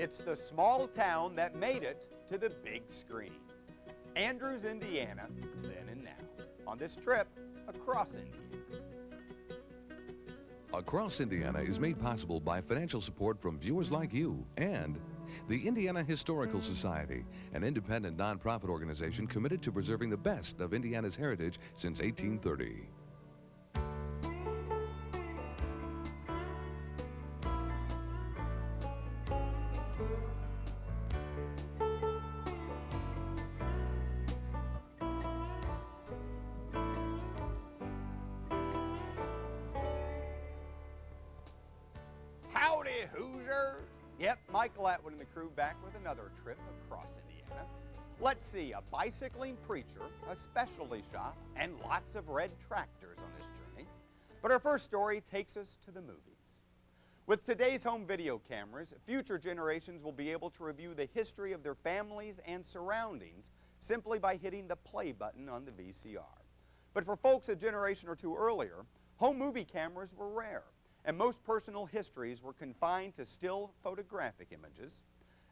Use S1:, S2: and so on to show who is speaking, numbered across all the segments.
S1: It's the small town that made it to the big screen. Andrews, Indiana, then and now, on this trip across Indiana.
S2: Across Indiana is made possible by financial support from viewers like you and the Indiana Historical Society, an independent nonprofit organization committed to preserving the best of Indiana's heritage since 1830.
S1: Howdy, Hoosiers! Yep, Michael Atwood and the crew back with another trip across Indiana. Let's see, a bicycling preacher, a specialty shop, and lots of red tractors on this journey. But our first story takes us to the movies. With today's home video cameras, future generations will be able to review the history of their families and surroundings simply by hitting the play button on the VCR. But for folks a generation or two earlier, home movie cameras were rare, and most personal histories were confined to still photographic images,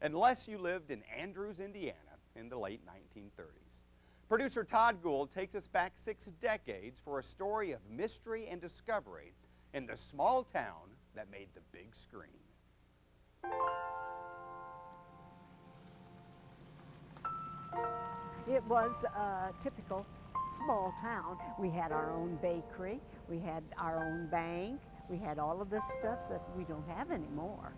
S1: unless you lived in Andrews, Indiana in the late 1930s. Producer Todd Gould takes us back 6 decades for a story of mystery and discovery in the small town that made the big screen.
S3: It was a typical small town. We had our own bakery, we had our own bank, we had all of this stuff that we don't have anymore.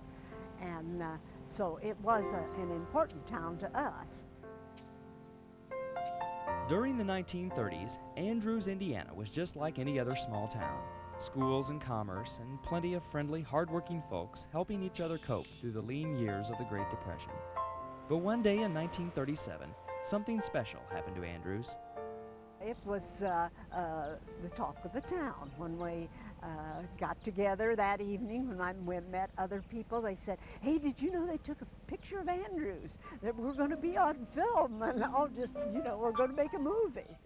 S3: And so it was an important town to us.
S4: During the 1930s, Andrews, Indiana was just like any other small town. Schools and commerce and plenty of friendly, hardworking folks helping each other cope through the lean years of the Great Depression. But one day in 1937, something special happened to Andrews.
S3: It was the talk of the town. When we got together that evening, when we met other people, they said, "Hey, did you know they took a picture of Andrews? That we're going to be on film, and I'll just, we're going to make a movie."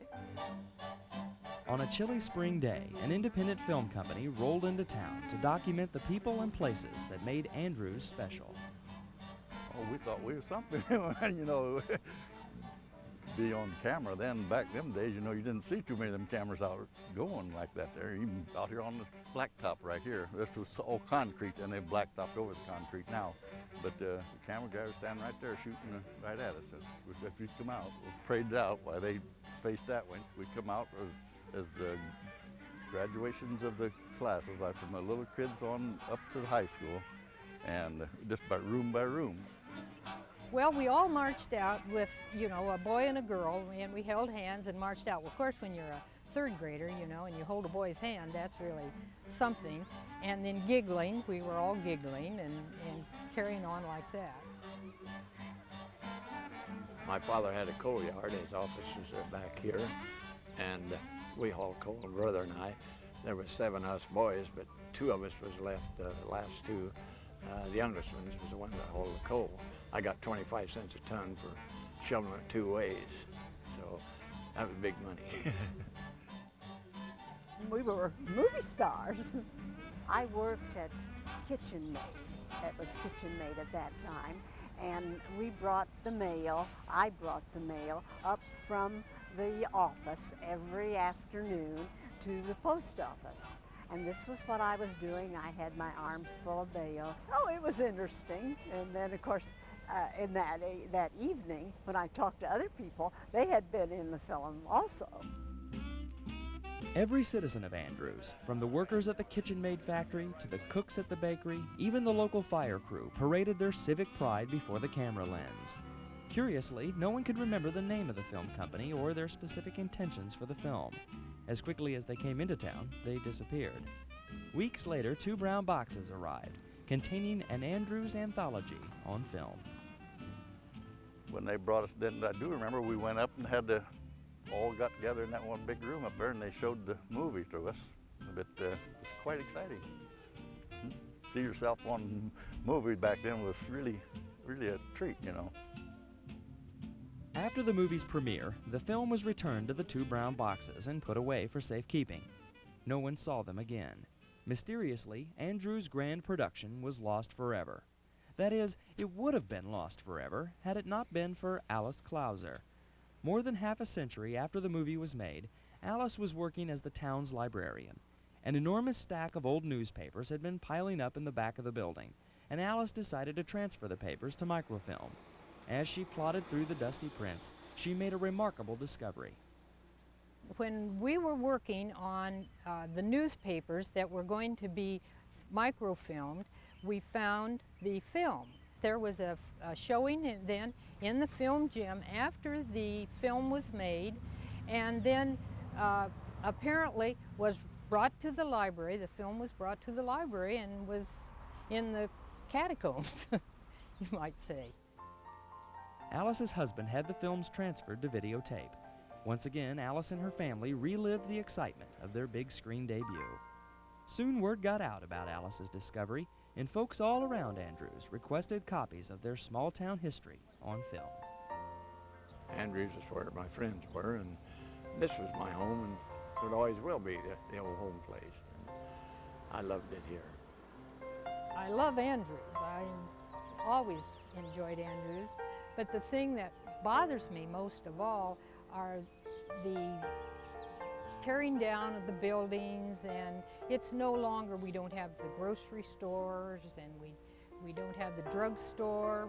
S4: On a chilly spring day, an independent film company rolled into town to document the people and places that made Andrews special.
S5: Oh, we thought we were something, be on camera then. Back them days, you didn't see too many of them cameras out going like that there, even out here on this blacktop right here. This was all concrete, and they've blacktopped over the concrete now. But the camera guy was standing right there shooting right at us. If we come out, we prayed it out while they faced that way. We come out as graduations of the classes, like from the little kids on up to the high school, and just by room.
S6: Well, we all marched out with, a boy and a girl, and we held hands and marched out. Well, of course, when you're a third grader, and you hold a boy's hand, that's really something. And then giggling, we were all giggling and carrying on like that.
S7: My father had a coal yard. His offices are back here, and we hauled coal, brother and I. There were 7 of us boys, but 2 of us was left, the last 2. The youngest one was the one that hauled the coal. I got 25 cents a ton for shoveling it 2 ways, so that was big money.
S3: We were movie stars. I worked at Kitchen Maid. It was Kitchen Maid at that time, and we brought the mail. I brought the mail up from the office every afternoon to the post office. And this was what I was doing. I had my arms full of mail. Oh, it was interesting. And then, of course, in that evening, when I talked to other people, they had been in the film also.
S4: Every citizen of Andrews, from the workers at the Kitchen Maid factory to the cooks at the bakery, even the local fire crew, paraded their civic pride before the camera lens. Curiously, no one could remember the name of the film company or their specific intentions for the film. As quickly as they came into town, they disappeared. Weeks later, 2 brown boxes arrived, containing an Andrews anthology on film.
S5: When they brought us in, I do remember we went up and all got together in that one big room up there, and they showed the movie to us. But it was quite exciting. See yourself on movie back then was really a treat,
S4: After the movie's premiere, the film was returned to the 2 brown boxes and put away for safekeeping. No one saw them again. Mysteriously, Andrews' grand production was lost forever. That is, it would have been lost forever had it not been for Alice Clouser. More than half a century after the movie was made, Alice was working as the town's librarian. An enormous stack of old newspapers had been piling up in the back of the building, and Alice decided to transfer the papers to microfilm. As she plodded through the dusty prints, she made a remarkable discovery.
S6: When we were working on the newspapers that were going to be microfilmed, we found the film. There was a showing then in the film gym after the film was made, and then apparently was brought to the library. The film was brought to the library and was in the catacombs, you might say.
S4: Alice's husband had the films transferred to videotape. Once again, Alice and her family relived the excitement of their big screen debut. Soon word got out about Alice's discovery, and folks all around Andrews requested copies of their small town history on film.
S7: Andrews is where my friends were, and this was my home, and it always will be the old home place. And I loved it here.
S6: I love Andrews. I always enjoyed Andrews, but the thing that bothers me most of all are the tearing down of the buildings, and it's no longer, we don't have the grocery stores, and we don't have the drugstore.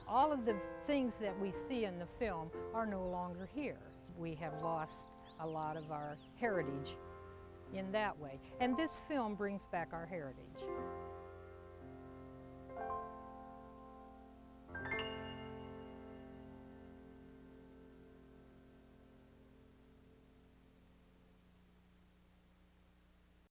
S6: All of the things that we see in the film are no longer here. We have lost a lot of our heritage in that way, and this film brings back our heritage.